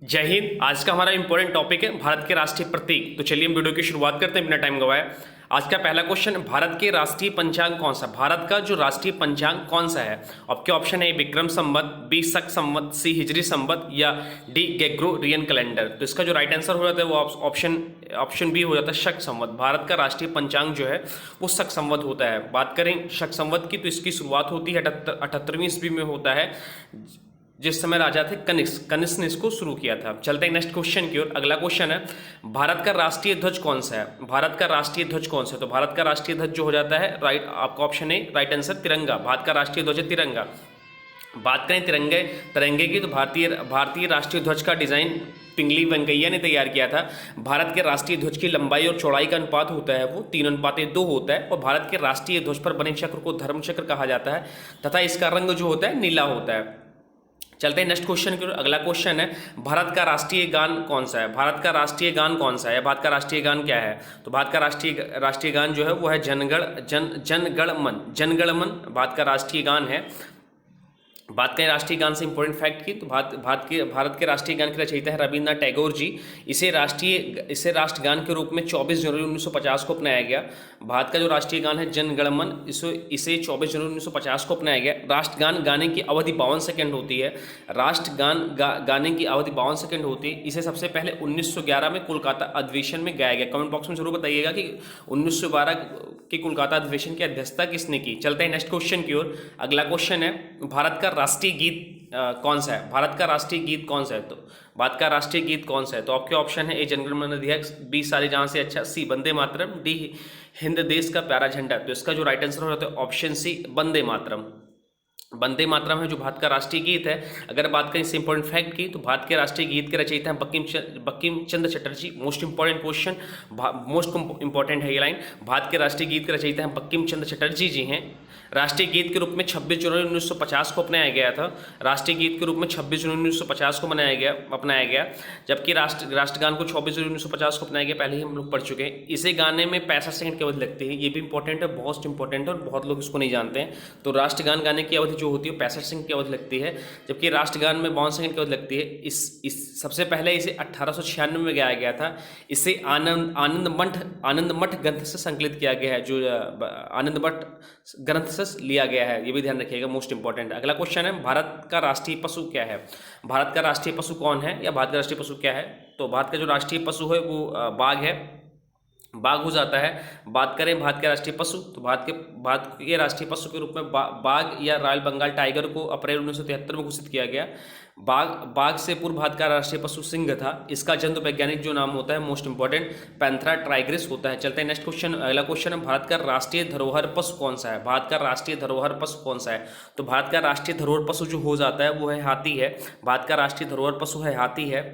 जय हिंद। आज का हमारा इंपॉर्टेंट टॉपिक है भारत के राष्ट्रीय प्रतीक। तो चलिए हम वीडियो की शुरुआत करते हैं बिना टाइम गवाए। आज का पहला क्वेश्चन, भारत के राष्ट्रीय पंचांग कौन सा? भारत का जो राष्ट्रीय पंचांग कौन सा है? आपके ऑप्शन है विक्रम संवत, बी शक संवत, सी हिजरी संवत या डी ग्रेगोरियन कैलेंडर। तो इसका जो राइट आंसर हो जाता है वो ऑप्शन बी हो जाता है शक संवत। भारत का राष्ट्रीय पंचांग जो है वो शक संवत होता है। बात करें शक संवत की तो इसकी शुरुआत होती है 78वीं ईस्वी में होता है, जिस समय राजा थे कनिष्क ने इसको शुरू किया था। चलते हैं नेक्स्ट क्वेश्चन की ओर। अगला क्वेश्चन है, भारत का राष्ट्रीय ध्वज कौन सा है? भारत का राष्ट्रीय ध्वज कौन सा है? तो भारत का राष्ट्रीय ध्वज जो हो जाता है राइट, आपका ऑप्शन है राइट आंसर तिरंगा। भारत का राष्ट्रीय ध्वज है तिरंगा। बात करें तिरंगे की तो भारतीय राष्ट्रीय ध्वज का डिजाइन पिंगली वेंकैया ने तैयार किया था। भारत के राष्ट्रीय ध्वज की लंबाई और चौड़ाई का अनुपात होता है वो 3:2 होता है, और भारत के राष्ट्रीय ध्वज पर बने चक्र को धर्म चक्र कहा जाता है तथा इसका रंग जो होता है नीला होता है। चलते हैं नेक्स्ट क्वेश्चन की। अगला क्वेश्चन है, भारत का राष्ट्रीय गान कौन सा है? भारत का राष्ट्रीय गान कौन सा है? भारत का राष्ट्रीय गान क्या है? तो भारत का राष्ट्रीय गान जो है वो है जनगण मन भारत का राष्ट्रीय गान है। बात करें राष्ट्रीय गान से इंपॉर्टेंट फैक्ट की तो भारत के राष्ट्रीय गान के रचयिता है रविन्द्रनाथ टैगोर जी। इसे राष्ट्रगान के रूप में 24 जनवरी 1950 को अपनाया गया। भारत का जो राष्ट्रीय गान है जन गण मन, इसे 24 जनवरी 1950 को अपनाया गया। राष्ट्रगान गाने की अवधि 52 सेकंड होती है। राष्ट्रगान गाने की अवधि 52 सेकंड होती है। इसे सबसे पहले 1911 में कोलकाता अधिवेशन में गाया गया। कमेंट बॉक्स में जरूर बताइएगा कि 1912 के कोलकाता अधिवेशन की अध्यक्षता किसने की। चलते हैं नेक्स्ट क्वेश्चन की ओर। अगला क्वेश्चन है, भारत का राष्ट्रीय गीत कौन सा है? भारत का राष्ट्रीय गीत कौन सा है? तो भारत का राष्ट्रीय गीत कौन सा है? तो आपके ऑप्शन है ए जनगण मन अधिनायक, बी सारे जहां से अच्छा, सी वंदे मातरम, डी हिंद देश का प्यारा झंडा। तो इसका जो राइट आंसर हो जाता है ऑप्शन सी वंदे मातरम। वंदे मातरम है जो भारत का राष्ट्रीय गीत है। अगर बात करें इससे इंपॉर्टेंट फैक्ट की तो भारत के राष्ट्रीय गीत के रचयिता हैं Bankim Chandra Chatterjee. Most important question, most important है ये लाइन। भारत के राष्ट्रीय गीत के रचयिता हैं बंकिम चंद्र चटर्जी जी हैं। राष्ट्रीय गीत के रूप में 26 जनवरी 1950 को अपनाया गया था। राष्ट्रीय गीत के रूप में 26 जनवरी 1950 को अपनाया गया, जबकि राष्ट्रगान को 24 जनवरी 1950 को अपनाया गया। पहले ही हम लोग पढ़ चुके हैं। इसे गाने में 65 सेकंड की अवधि लगती है। ये भी इंपॉर्टेंट है, बहुत इंपॉर्टेंट है और बहुत लोग इसको नहीं जानते हैं। तो राष्ट्रगान गाने की अवधि जो होती है 65 सेकंड की अवधि लगती है, जबकि राष्ट्रगान में 52 सेकंड की अवधि लगती है। इस सबसे पहले इसे 1896 में गाया गया था। इसे आनंद मठ ग्रंथ से संकलित किया गया है, जो आनंद मठ ग्रंथ से लिया गया है। ये भी ध्यान रखिएगा, मोस्ट इंपॉर्टेंट। अगला क्वेश्चन है, भारत का राष्ट्रीय पशु क्या है? भारत का राष्ट्रीय पशु कौन है या भारत का राष्ट्रीय पशु क्या है? तो भारत का जो राष्ट्रीय पशु है वो बाघ है, बाघ हो जाता है। बात करें भारत के राष्ट्रीय पशु तो भारत के राष्ट्रीय पशु के रूप में बाघ या रॉयल बंगाल टाइगर को अप्रैल 1973 में घोषित किया गया। बाघ से पूर्व भारत का राष्ट्रीय पशु सिंह था। इसका जंतु वैज्ञानिक जो नाम होता है मोस्ट इंपॉर्टेंट पैंथेरा टाइग्रिस होता है। चलते हैं नेक्स्ट क्वेश्चन। अगला क्वेश्चन है, भारत का राष्ट्रीय धरोहर पशु कौन सा है? भारत का राष्ट्रीय धरोहर पशु कौन सा है? तो भारत का राष्ट्रीय धरोहर पशु जो हो जाता है वो है हाथी है। भारत का राष्ट्रीय धरोहर पशु है हाथी है।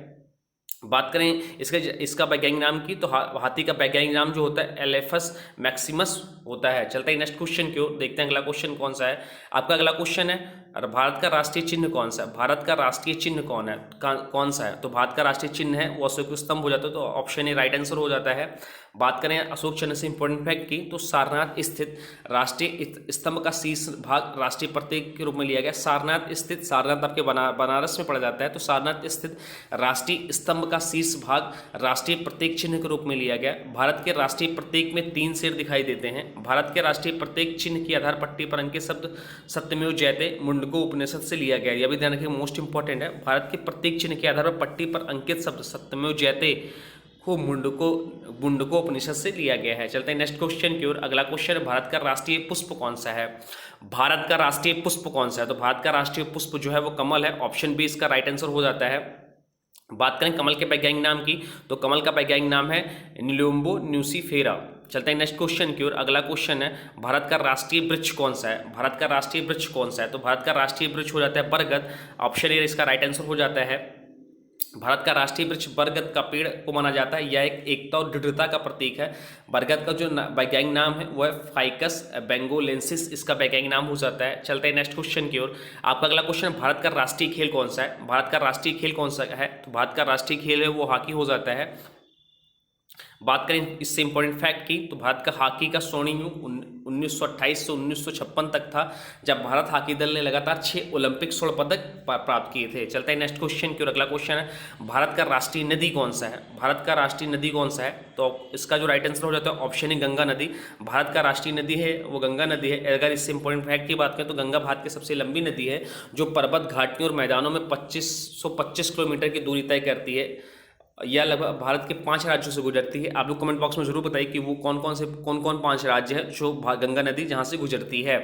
बात करें इसका वैज्ञानिक नाम की तो हाथी का वैज्ञानिक नाम जो होता है एलेफस मैक्सिमस होता है। चलते हैं नेक्स्ट क्वेश्चन की ओर, देखते हैं अगला क्वेश्चन कौन सा है। आपका अगला क्वेश्चन है, और भारत का राष्ट्रीय चिन्ह कौन सा है? भारत का राष्ट्रीय चिन्ह कौन सा है? तो भारत का राष्ट्रीय चिन्ह है वो अशोक स्तंभ हो जाता है। तो ऑप्शन ए राइट आंसर हो जाता है। बात करें अशोक चक्र से इंपॉर्टेंट फैक्ट की तो सारनाथ स्थित राष्ट्रीय स्तंभ का शीर्ष भाग राष्ट्रीय प्रतीक के रूप में लिया गया। सारनाथ आपके बनारस में पड़ा जाता है। तो सारनाथ स्थित राष्ट्रीय स्तंभ का शीर्ष भाग राष्ट्रीय प्रतीक चिन्ह के रूप में लिया गया। भारत के राष्ट्रीय प्रतीक में 3 शेर दिखाई देते हैं। भारत के राष्ट्रीय प्रतीक चिन्ह की आधार पट्टी पर अंकित शब्द सत्यमेव जयते मुंडको उपनिषद से लिया गया। यह भी ध्यान रखिए, मोस्ट इंपॉर्टेंट है। भारत के प्रतीक चिन्ह के आधार पर पट्टी पर अंकित शब्द सत्यमेव जयते को मुंडको उपनिषद से लिया गया है। चलते हैं नेक्स्ट क्वेश्चन की ओर। अगला क्वेश्चन है, भारत का राष्ट्रीय पुष्प कौन सा है? भारत का राष्ट्रीय पुष्प कौन सा है? तो भारत का राष्ट्रीय पुष्प जो है वो कमल है। ऑप्शन बी इसका राइट आंसर हो जाता है। बात करें कमल के वैज्ञानिक नाम की तो कमल का वैज्ञानिक नाम है निलोम्बो न्यूसीफेरा। चलते हैं नेक्स्ट क्वेश्चन की ओर। अगला क्वेश्चन है, भारत का राष्ट्रीय वृक्ष कौन सा है? भारत का राष्ट्रीय वृक्ष कौन सा है? तो भारत का राष्ट्रीय वृक्ष हो जाता है बरगद। ऑप्शन ए इसका राइट आंसर हो जाता है। भारत का राष्ट्रीय वृक्ष बरगद का पेड़ को माना जाता है। यह एक एकता और दृढ़ता का प्रतीक है। बरगद का जो वैज्ञानिक नाम है वह फाइकस बेंगोलेंसिस इसका वैज्ञानिक नाम हो जाता है। चलते हैं नेक्स्ट क्वेश्चन की ओर। आपका अगला क्वेश्चन, भारत का राष्ट्रीय खेल कौन सा है? भारत का राष्ट्रीय खेल कौन सा है? तो भारत का राष्ट्रीय खेल है वो हॉकी हो जाता है। बात करें इससे इंपॉर्टेंट फैक्ट की तो भारत का हॉकी का स्वर्णिम युग 1928 से 1956 तक था, जब भारत हॉकी दल ने लगातार 6 ओलंपिक स्वर्ण पदक प्राप्त किए थे। चलते हैं नेक्स्ट क्वेश्चन की ओर। अगला क्वेश्चन है भारत का राष्ट्रीय नदी कौन सा है? भारत का राष्ट्रीय नदी कौन सा है? तो इसका जो राइट आंसर हो जाता है ऑप्शन है गंगा नदी। भारत का राष्ट्रीय नदी है वो गंगा नदी है। अगर इससे इंपॉर्टेंट फैक्ट की बात करें तो गंगा भारत की सबसे लंबी नदी है, जो पर्वत घाटियों और मैदानों में 2525 किलोमीटर की दूरी तय करती है। यह लगभग भारत के 5 राज्यों से गुजरती है। आप लोग कमेंट बॉक्स में जरूर बताइए कि वो कौन कौन 5 राज्य है जो गंगा नदी जहां से गुजरती है।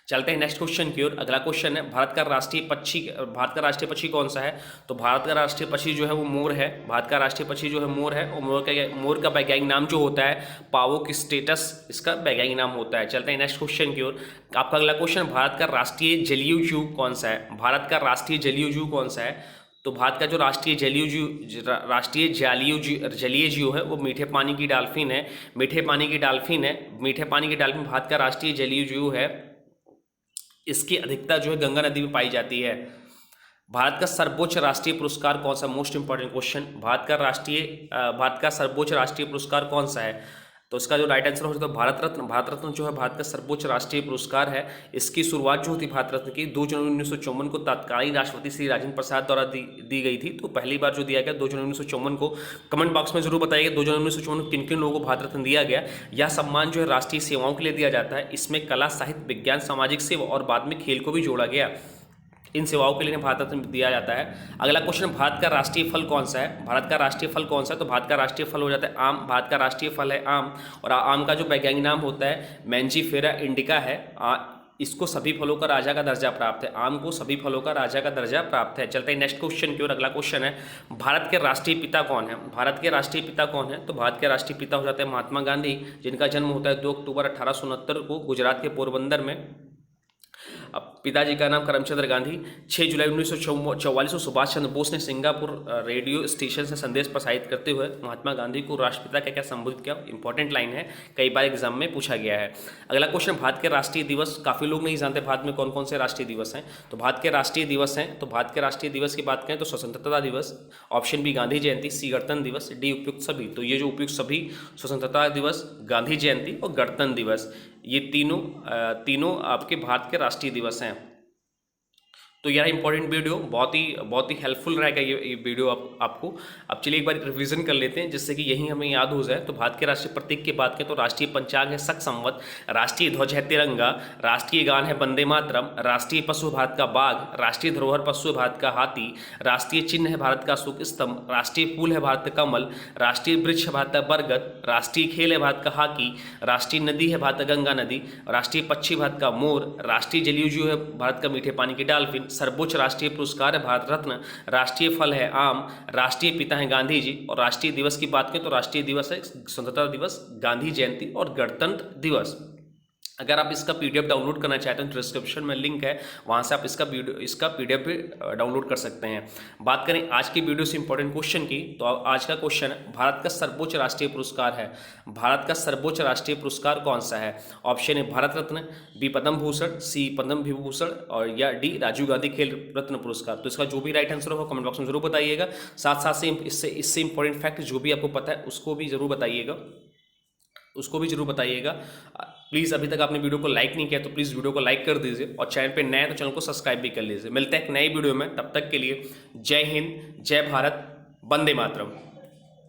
चलते हैं नेक्स्ट क्वेश्चन की ओर। अगला क्वेश्चन है भारत का राष्ट्रीय पक्षी कौन सा है? तो भारत का राष्ट्रीय पक्षी जो है वो मोर है। भारत का राष्ट्रीय पक्षी जो है मोर है, और मोर का वैज्ञानिक नाम जो होता है पावोक स्टेटस, इसका वैज्ञानिक नाम होता है। चलते हैं नेक्स्ट क्वेश्चन की ओर। आपका अगला क्वेश्चन, भारत का राष्ट्रीय जलीय जीव कौन सा है? भारत का राष्ट्रीय जलीय जीव कौन सा है? तो भारत का जो राष्ट्रीय जलीय जीव है वो मीठे पानी की डॉल्फिन है। मीठे पानी की डॉल्फिन भारत का राष्ट्रीय जलीय जीव है। इसकी अधिकता जो है गंगा नदी में पाई जाती है। भारत का सर्वोच्च राष्ट्रीय पुरस्कार कौन सा? Most important question. भारत का सर्वोच्च राष्ट्रीय पुरस्कार कौन सा है? तो इसका जो राइट आंसर हो जाता है भारत रत्न। भारत रत्न जो है भारत का सर्वोच्च राष्ट्रीय पुरस्कार है। इसकी शुरुआत जो होती है भारत रत्न की 2 जनवरी 1954 को तत्कालीन राष्ट्रपति श्री राजेंद्र प्रसाद द्वारा दी गई थी। तो पहली बार जो दिया गया 2 जनवरी 1954 को। कमेंट बॉक्स में जरूर बताइएगा 2 जनवरी 1954 को किन किन लोगों को भारत रत्न दिया गया। यह सम्मान जो है राष्ट्रीय सेवाओं के लिए दिया जाता है। इसमें कला, साहित्य, विज्ञान, सामाजिक सेवा और बाद में खेल को भी जोड़ा गया। इन सेवाओं के लिए भारत रत्न दिया जाता है। अगला क्वेश्चन, भारत का राष्ट्रीय फल कौन सा है? भारत का राष्ट्रीय फल कौन सा है? तो भारत का राष्ट्रीय फल हो जाता है आम। भारत का राष्ट्रीय फल है आम, और आम का जो वैज्ञानिक नाम होता है मैंजीफेरा इंडिका है। इसको सभी फलों का राजा का दर्जा प्राप्त है। आम को सभी फलों का राजा का दर्जा प्राप्त है। चलते हैं नेक्स्ट क्वेश्चन की ओर। अगला क्वेश्चन है भारत के राष्ट्रीय पिता कौन है? भारत के राष्ट्रीय पिता कौन है? तो भारत के राष्ट्रीय पिता हो जाते हैं महात्मा गांधी, जिनका जन्म होता है 2 अक्टूबर 1869 को गुजरात के पोरबंदर में। अब पिताजी का नाम करमचंद्र गांधी। 6 जुलाई 1944 को सुभाष चंद्र बोस ने सिंगापुर रेडियो स्टेशन से संदेश प्रसारित करते हुए महात्मा गांधी को राष्ट्रपिता का क्या संबोधित किया? इंपॉर्टेंट लाइन है, कई बार एग्जाम में पूछा गया है। अगला क्वेश्चन, भारत के राष्ट्रीय दिवस। काफ़ी लोग नहीं जानते भारत में कौन कौन से राष्ट्रीय दिवस हैं। तो भारत के राष्ट्रीय दिवस हैं, तो भारत के राष्ट्रीय दिवस की बात करें तो स्वतंत्रता दिवस, ऑप्शन बी गांधी जयंती, सी गणतंत्र दिवस, डी उपयुक्त सभी। तो ये जो उपयुक्त सभी, स्वतंत्रता दिवस, गांधी जयंती और गणतंत्र दिवस, ये तीनों आपके भारत के राष्ट्रीय दिवस हैं। तो यह इंपॉर्टेंट वीडियो बहुत ही हेल्पफुल रहेगा ये वीडियो आपको। अब चलिए एक बार रिवीजन कर लेते हैं जिससे कि यही हमें याद हो जाए। तो भारत के राष्ट्रीय प्रतीक की बात करें तो राष्ट्रीय पंचांग है शक संवत, राष्ट्रीय ध्वज है तिरंगा, राष्ट्रीय गान है वंदे मातरम, राष्ट्रीय पशु है भारत का बाघ, राष्ट्रीय धरोहर पशु है भारत का हाथी, राष्ट्रीय चिन्ह है भारत का अशोक स्तंभ, राष्ट्रीय फूल है भारत का कमल, राष्ट्रीय वृक्ष है भारत का बरगद, राष्ट्रीय खेल है भारत का हॉकी, राष्ट्रीय नदी है भारत का गंगा नदी, राष्ट्रीय पक्षी भारत का मोर, राष्ट्रीय जलीय जीव है भारत का मीठे पानी की डॉल्फिन, सर्वोच्च राष्ट्रीय पुरस्कार है भारत रत्न, राष्ट्रीय फल है आम, राष्ट्रीय पिता है गांधी जी, और राष्ट्रीय दिवस की बात करें तो राष्ट्रीय दिवस है स्वतंत्रता दिवस, गांधी जयंती और गणतंत्र दिवस। अगर आप इसका पीडीएफ डाउनलोड करना चाहते हैं तो डिस्क्रिप्शन में लिंक है, वहां से आप इसका पीडीएफ भी डाउनलोड कर सकते हैं। बात करें आज की वीडियो से इंपॉर्टेंट क्वेश्चन की, तो आज का क्वेश्चन है भारत का सर्वोच्च राष्ट्रीय पुरस्कार है। भारत का सर्वोच्च राष्ट्रीय पुरस्कार कौन सा है? ऑप्शन है भारत रत्न, बी पद्म भूषण, सी पद्म विभूषण और या डी राजीव गांधी खेल रत्न पुरस्कार। तो इसका जो भी राइट आंसर होगा कमेंट बॉक्स में जरूर बताइएगा। साथ साथ से इससे इंपॉर्टेंट फैक्ट जो भी आपको पता है उसको भी जरूर बताइएगा। प्लीज़ अभी तक आपने वीडियो को लाइक नहीं किया तो प्लीज़ वीडियो को लाइक कर दीजिए, और चैनल पे नए हैं तो चैनल को सब्सक्राइब भी कर लीजिए। मिलते हैं एक नई वीडियो में, तब तक के लिए जय हिंद, जय भारत, वंदे मातरम।